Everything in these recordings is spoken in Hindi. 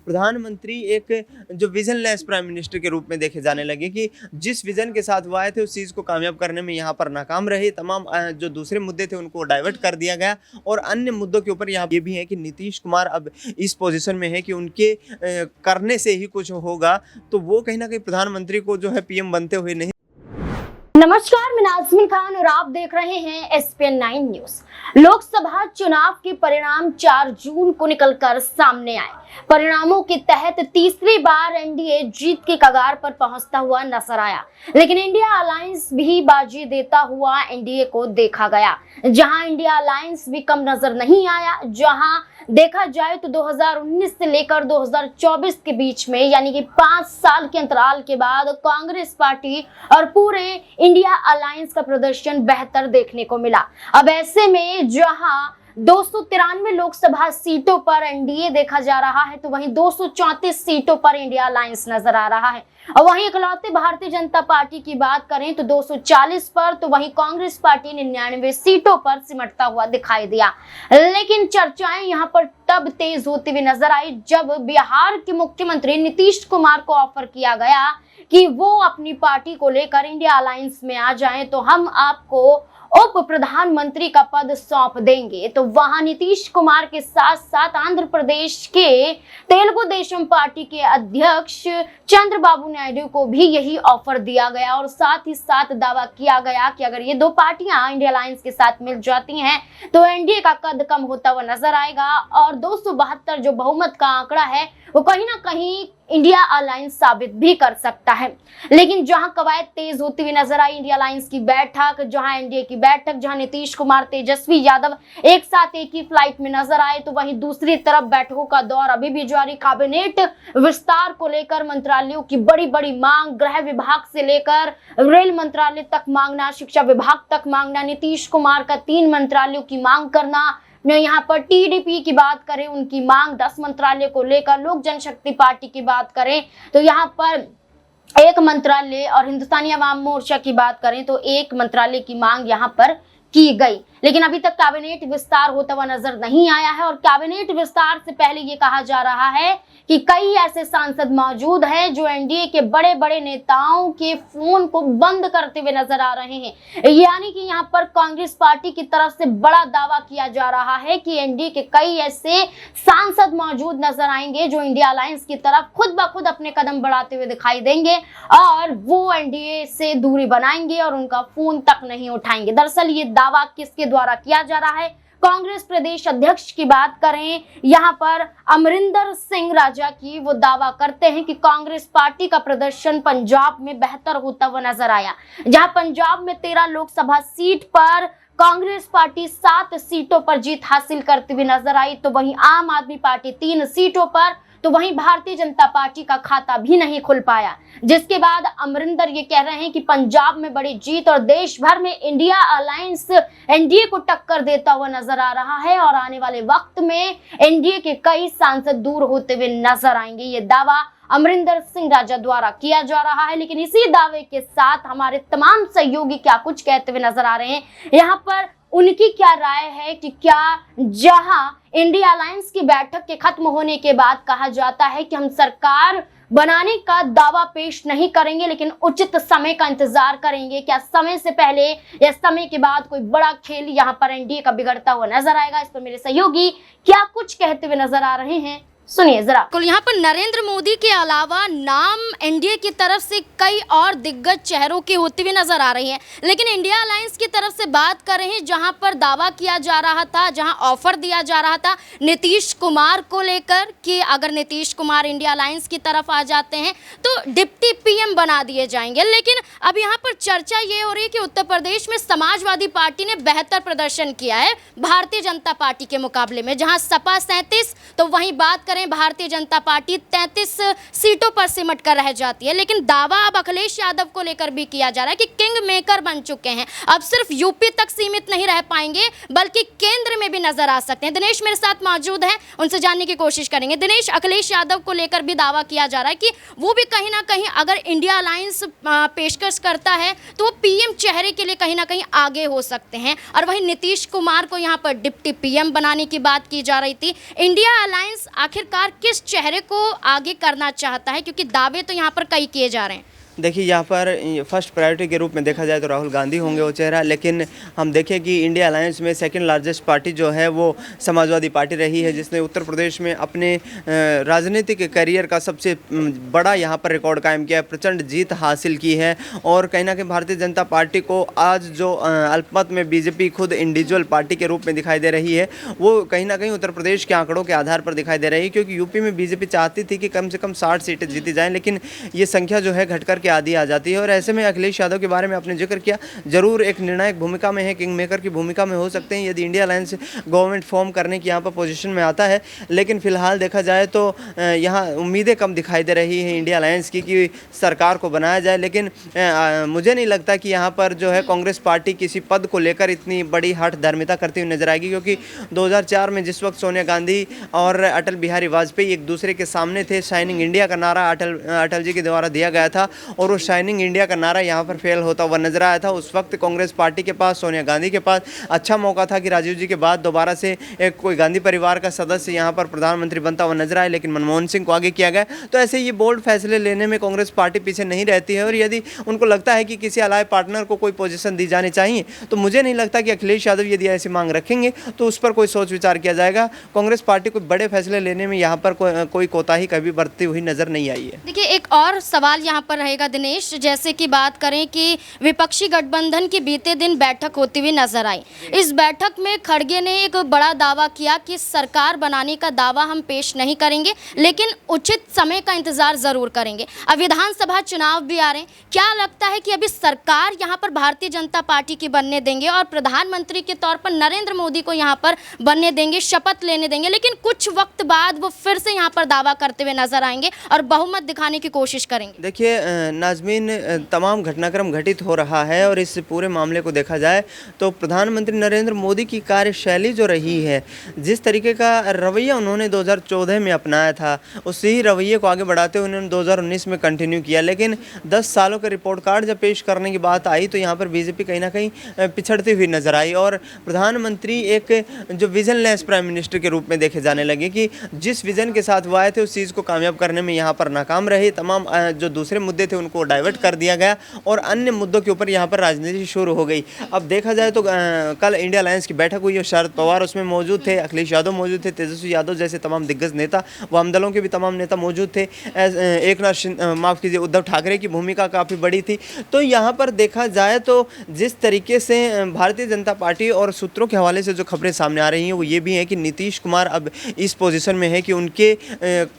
प्रधानमंत्री एक जो विजनलेस प्राइम मिनिस्टर के रूप में देखे जाने लगे कि जिस विजन के साथ वो आए थे उस चीज़ को कामयाब करने में यहाँ पर नाकाम रहे। तमाम जो दूसरे मुद्दे थे उनको डाइवर्ट कर दिया गया और अन्य मुद्दों के ऊपर यहाँ ये भी है कि नीतीश कुमार अब इस पोजीशन में है कि उनके करने से ही कुछ होगा, तो वो कहीं ना कहीं प्रधानमंत्री को जो है पीएम बनते हुए नहीं। नमस्कार, मैं नाज़मीन खान और आप देख रहे हैं SPN 9 न्यूज। लोकसभा चुनाव के परिणाम 4 जून को निकलकर सामने आए। परिणामों के तहत तीसरी बार एनडीए जीत के कगार पर पहुंचता हुआ नजर आया, लेकिन इंडिया अलायंस भी बाजी देता हुआ एनडीए को देखा गया। जहां इंडिया अलायंस भी कम नजर नहीं आया। जहां देखा जाए तो 2019 से लेकर 2024 के बीच में यानी कि 5 साल के अंतराल के बाद कांग्रेस पार्टी और पूरे इंडिया अलायंस का प्रदर्शन बेहतर देखने को मिला। अब ऐसे में जहां 293 लोकसभा सीटों पर एनडीए देखा जा रहा है, तो वहीं 234 सीटों पर इंडिया अलायंस नजर आ रहा है। और वहीं इकलौते भारतीय जनता पार्टी की बात करें तो 240 पर, तो वहीं कांग्रेस पार्टी 99 सीटों पर सिमटता हुआ दिखाई दिया। लेकिन चर्चाएं यहां पर तब तेज होती हुई नजर आई जब बिहार के मुख्यमंत्री नीतीश कुमार को ऑफर किया गया कि वो अपनी पार्टी को लेकर इंडिया अलायंस में आ जाएं तो हम आपको उप प्रधानमंत्री का पद सौंप देंगे। तो वहां नीतीश कुमार के साथ साथ आंध्र प्रदेश के तेलुगु देशम पार्टी के अध्यक्ष चंद्रबाबू नायडू को भी यही ऑफर दिया गया और साथ ही साथ दावा किया गया कि अगर ये 2 पार्टियां इंडिया अलायंस के साथ मिल जाती हैं तो एनडीए का कद कम होता हुआ नजर आएगा और 272 जो बहुमत का आंकड़ा है वो कहीं ना कहीं इंडिया अलायंस साबित भी कर सकता है। लेकिन जहां कवायद तेज होती हुई नजर आई, इंडिया अलायंस की बैठक, जहां एनडीए की बैठक, जहां नीतीश कुमार तेजस्वी यादव एक साथ एक ही फ्लाइट में नजर आए, तो वहीं दूसरी तरफ बैठकों का दौर अभी भी जारी। कैबिनेट विस्तार को लेकर मंत्रालयों की बड़ी बड़ी मांग, गृह विभाग से लेकर रेल मंत्रालय तक मांगना, शिक्षा विभाग तक मांगना, नीतीश कुमार का 3 मंत्रालयों की मांग करना। यहाँ पर टीडीपी की बात करें, उनकी मांग 10 मंत्रालय को लेकर, लोक जनशक्ति पार्टी की बात करें तो यहाँ पर 1 मंत्रालय और हिंदुस्तानी अवाम मोर्चा की बात करें तो 1 मंत्रालय की मांग यहाँ पर की गई। लेकिन अभी तक कैबिनेट विस्तार होता हुआ नजर नहीं आया है और कैबिनेट विस्तार से पहले ये कहा जा रहा है कि कई ऐसे सांसद मौजूद हैं जो एनडीए के बड़े बड़े नेताओं के फोन को बंद करते हुए नजर आ रहे हैं। यानी कि यहाँ पर कांग्रेस पार्टी की तरफ से बड़ा दावा किया जा रहा है कि एनडीए के कई ऐसे सांसद मौजूद नजर आएंगे जो इंडिया अलायंस की तरफ खुद ब खुद अपने कदम बढ़ाते हुए दिखाई देंगे और वो एनडीए से दूरी बनाएंगे और उनका फोन तक नहीं उठाएंगे। दरअसल ये दावा किसके द्वारा किया जा रहा है? कांग्रेस प्रदेश अध्यक्ष की बात करें, यहाँ पर अमरिंदर सिंह राजा की, वो दावा करते हैं कि कांग्रेस पार्टी का प्रदर्शन पंजाब में बेहतर होता हुआ नजर आया। जहां पंजाब में 13 लोकसभा सीट पर कांग्रेस पार्टी 7 सीटों पर जीत हासिल करती हुई नजर आई, तो वहीं आम आदमी पार्टी 3 सीटों पर, तो वहीं भारतीय जनता पार्टी का खाता भी नहीं खुल पाया। जिसके बाद अमरिंदर ये कह रहे हैं कि पंजाब में बड़ी जीत और देश भर में इंडिया अलायंस एनडीए को टक्कर देता हुआ नजर आ रहा है और आने वाले वक्त में एनडीए के कई सांसद दूर होते हुए नजर आएंगे। ये दावा अमरिंदर सिंह राजा द्वारा किया जा रहा है। लेकिन इसी दावे के साथ हमारे तमाम सहयोगी क्या कुछ कहते हुए नजर आ रहे हैं, यहाँ पर उनकी क्या राय है कि क्या जहां इंडिया अलायंस की बैठक के खत्म होने के बाद कहा जाता है कि हम सरकार बनाने का दावा पेश नहीं करेंगे लेकिन उचित समय का इंतजार करेंगे, क्या समय से पहले या समय के बाद कोई बड़ा खेल यहां पर एनडीए का बिगड़ता हुआ नजर आएगा? इस पर मेरे सहयोगी क्या कुछ कहते हुए नजर आ रहे हैं, सुनिए जरा। यहाँ पर नरेंद्र मोदी के अलावा नाम एनडीए की तरफ से कई और दिग्गज चेहरों के होते हुए नजर आ रही हैं, लेकिन इंडिया अलायंस की तरफ से बात कर रहे हैं जहां पर दावा किया जा रहा था, जहां ऑफर दिया जा रहा था नीतीश कुमार को लेकर कि अगर नीतीश कुमार इंडिया अलायंस की तरफ आ जाते हैं तो डिप्टी पीएम बना दिए जाएंगे। लेकिन अब यहाँ पर चर्चा ये हो रही है कि उत्तर प्रदेश में समाजवादी पार्टी ने बेहतर प्रदर्शन किया है भारतीय जनता पार्टी के मुकाबले में, जहाँ सपा 37 तो वहीं बात करें भारतीय जनता पार्टी 33 सीटों पर सिमट कर रह जाती है। लेकिन दावा अब अखिलेश यादव को लेकर भी किया जा रहा है कि किंग मेकर बन चुके हैं, अब सिर्फ यूपी तक सीमित नहीं रह पाएंगे बल्कि केंद्र में भी नजर आ सकते हैं। दिनेश मेरे साथ मौजूद हैं, उनसे जानने की कोशिश करेंगे। दिनेश, अखिलेश यादव को लेकर भी दावा किया जा रहा है कि वो भी कहीं ना कहीं अगर इंडिया अलायंस पेशकश करता है तो वो पीएम चेहरे के लिए कहीं ना कहीं आगे हो सकते हैं, और वहीं नीतीश कुमार को यहाँ पर डिप्टी पीएम बनाने की बात की जा रही थी। इंडिया अलायंस आखिर आखिरकार किस चेहरे को आगे करना चाहता है, क्योंकि दावे तो यहाँ पर कई किए जा रहे हैं। देखिए, यहाँ पर फर्स्ट प्रायोरिटी के रूप में देखा जाए तो राहुल गांधी होंगे वो चेहरा, लेकिन हम देखें कि इंडिया अलायंस में सेकंड लार्जेस्ट पार्टी जो है वो समाजवादी पार्टी रही है, जिसने उत्तर प्रदेश में अपने राजनीतिक करियर का सबसे बड़ा यहाँ पर रिकॉर्ड कायम किया है, प्रचंड जीत हासिल की है। और कहीं ना कहीं भारतीय जनता पार्टी को आज जो अल्पमत में बीजेपी खुद इंडिविजुअल पार्टी के रूप में दिखाई दे रही है, वो कहीं ना कहीं उत्तर प्रदेश के आंकड़ों के आधार पर दिखाई दे रही है, क्योंकि यूपी में बीजेपी चाहती थी कि कम से कम 60 सीटें जीती जाएँ, लेकिन ये संख्या जो है घटकर के आधी आ जाती है। और ऐसे में अखिलेश यादव के बारे में आपने जिक्र किया, जरूर एक निर्णायक भूमिका में है, किंग मेकर की भूमिका में हो सकते हैं यदि इंडिया अलायंस गवर्नमेंट फॉर्म करने की यहाँ पर पोजीशन में आता है। लेकिन फिलहाल देखा जाए तो यहाँ उम्मीदें कम दिखाई दे रही हैं इंडिया अलायंस की कि सरकार को बनाया जाए। लेकिन मुझे नहीं लगता कि यहाँ पर जो है कांग्रेस पार्टी किसी पद को लेकर इतनी बड़ी हठ धर्मिता करती हुई नजर आएगी, क्योंकि 2004 में जिस वक्त सोनिया गांधी और अटल बिहारी वाजपेयी एक दूसरे के सामने थे, शाइनिंग इंडिया का नारा अटल जी के द्वारा दिया गया था और वो शाइनिंग इंडिया का नारा यहाँ पर फेल होता हुआ नजर आया था। उस वक्त कांग्रेस पार्टी के पास, सोनिया गांधी के पास अच्छा मौका था कि राजीव जी के बाद दोबारा से एक कोई गांधी परिवार का सदस्य यहाँ पर प्रधानमंत्री बनता हुआ नजर आए, लेकिन मनमोहन सिंह को आगे किया गया। तो ऐसे ये बोल्ड फैसले लेने में कांग्रेस पार्टी पीछे नहीं रहती है, और यदि उनको लगता है कि किसी अलाय पार्टनर को कोई पोजीशन दी जानी चाहिए, तो मुझे नहीं लगता कि अखिलेश यादव यदि ऐसी मांग रखेंगे तो उस पर कोई सोच विचार किया जाएगा। कांग्रेस पार्टी को बड़े फैसले लेने में यहाँ पर कोई कोताही कभी बरतती हुई नजर नहीं आई है। देखिए, एक और सवाल यहाँ पर रहेगा दिनेश, जैसे कि बात करें कि विपक्षी गठबंधन की बीते दिन बैठक होती हुई नजर आई। इस बैठक में खड़गे ने एक बड़ा दावा किया कि सरकार बनाने का दावा हम पेश नहीं करेंगे, लेकिन उचित समय का इंतजार जरूर करेंगे। अब विधानसभा चुनाव भी आ रहे हैं, क्या लगता है कि अभी सरकार यहाँ पर भारतीय जनता पार्टी की बनने देंगे और प्रधानमंत्री के तौर पर नरेंद्र मोदी को यहाँ पर बनने देंगे, शपथ लेने देंगे, लेकिन कुछ वक्त बाद वो फिर से यहाँ पर दावा करते हुए नजर आएंगे और बहुमत दिखाने की कोशिश करेंगे? देखिए नाजमीन, तमाम घटनाक्रम घटित हो रहा है, और इस पूरे मामले को देखा जाए तो प्रधानमंत्री नरेंद्र मोदी की कार्यशैली जो रही है, जिस तरीके का रवैया उन्होंने 2014 में अपनाया था, उसी रवैये को आगे बढ़ाते हुए उन्होंने 2019 में कंटिन्यू किया। लेकिन 10 सालों का रिपोर्ट कार्ड जब पेश करने की बात आई तो यहाँ पर बीजेपी कहीं ना कहीं पिछड़ती हुई नजर आई, और प्रधानमंत्री एक जो विजनलेस प्राइम मिनिस्टर के रूप में देखे जाने लगे कि जिस विजन के साथ वो आए थे उस चीज़ को कामयाब करने में यहाँ पर नाकाम रहे। तमाम जो दूसरे मुद्दे थे उनको डाइवर्ट कर दिया गया और अन्य मुद्दों के ऊपर यहाँ पर राजनीति शुरू हो गई। अब देखा जाए तो कल इंडिया अलायंस की बैठक हुई और शरद पवार उसमें मौजूद थे, अखिलेश यादव मौजूद थे, तेजस्वी यादव जैसे तमाम दिग्गज नेता, वाम दलों के भी तमाम नेता मौजूद थे। उद्धव ठाकरे की भूमिका काफ़ी बड़ी थी। तो यहाँ पर देखा जाए तो जिस तरीके से भारतीय जनता पार्टी और सूत्रों के हवाले से जो खबरें सामने आ रही हैं वो ये भी है कि नीतीश कुमार अब इस पोजीशन में है कि उनके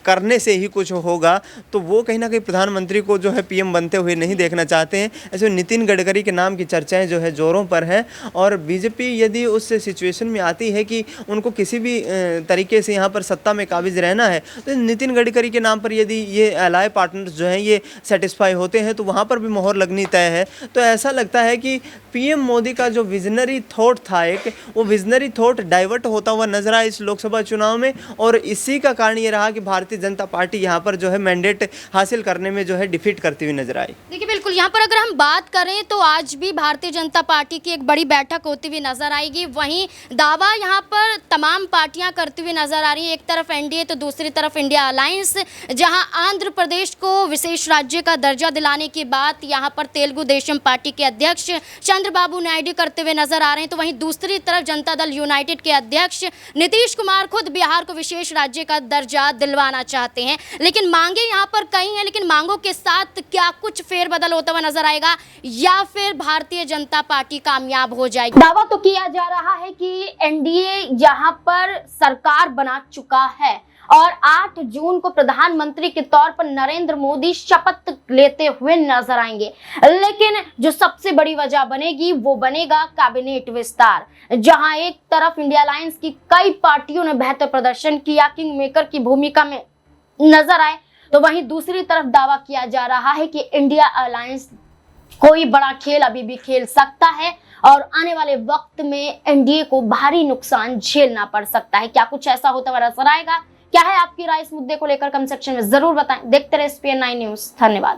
करने से ही कुछ होगा, तो वो कहीं ना कहीं प्रधानमंत्री को जो है पीएम बनते हुए नहीं देखना चाहते हैं। ऐसे नितिन गडकरी के नाम की चर्चाएं जो है जोरों पर है, और बीजेपी यदि उस सिचुएशन में आती है कि उनको किसी भी तरीके से यहाँ पर सत्ता में काबिज रहना है, तो नितिन गडकरी के नाम पर यदि ये अलाय पार्टनर्स जो हैं ये सेटिस्फाई होते हैं तो वहाँ पर भी मोहर लगनी तय है। तो ऐसा लगता है कि पीएम मोदी का जो विजनरी थॉट था, एक वो विजनरी थॉट डाइवर्ट होता हुआ नजर आया इस लोकसभा चुनाव में, और इसी का कारण ये रहा कि भारतीय जनता पार्टी यहाँ पर जो है मैंडेट हासिल करने में जो है डिफीट करती हुई नजर आई। देखिए, बिल्कुल यहाँ पर अगर हम बात करें तो आज भी भारतीय जनता पार्टी की एक बड़ी बैठक होती हुई नजर आएगी। वहीं दावा यहाँ पर तमाम पार्टियां करती हुई नजर आ रही है, एक तरफ एनडीए तो दूसरी तरफ इंडिया अलायंस, जहां आंध्र प्रदेश को विशेष राज्य का दर्जा दिलाने की बात यहाँ पर तेलुगु देशम पार्टी के अध्यक्ष चंद्रबाबू नायडू करते हुए नजर आ रहे हैं। तो वहीं दूसरी तरफ जनता दल यूनाइटेड के अध्यक्ष नीतीश कुमार खुद बिहार को विशेष राज्य का दर्जा दिलवाना चाहते हैं। लेकिन मांगे यहाँ पर कई हैं, लेकिन मांगों के साथ क्या कुछ फेरबदल होता हुआ नजर आएगा या फिर भारतीय जनता पार्टी कामयाब हो जाएगी? दावा तो किया जा रहा है कि एनडीए यहाँ पर सरकार बना चुका है और 8 जून को प्रधानमंत्री के तौर पर नरेंद्र मोदी शपथ लेते हुए नजर आएंगे। लेकिन जो सबसे बड़ी वजह बनेगी वो बनेगा कैबिनेट विस्तार, जहां एक तरफ इंडिया अलायंस की कई पार्टियों ने बेहतर प्रदर्शन किया, किंग मेकर की भूमिका में नजर आए, तो वहीं दूसरी तरफ दावा किया जा रहा है कि इंडिया अलायंस कोई बड़ा खेल अभी भी खेल सकता है और आने वाले वक्त में एनडीए को भारी नुकसान झेलना पड़ सकता है। क्या कुछ ऐसा होता हुआ नजर आएगा? क्या है आपकी राय इस मुद्दे को लेकर? कमेंट सेक्शन में जरूर बताएं। देखते रहे SPN9 न्यूज। धन्यवाद।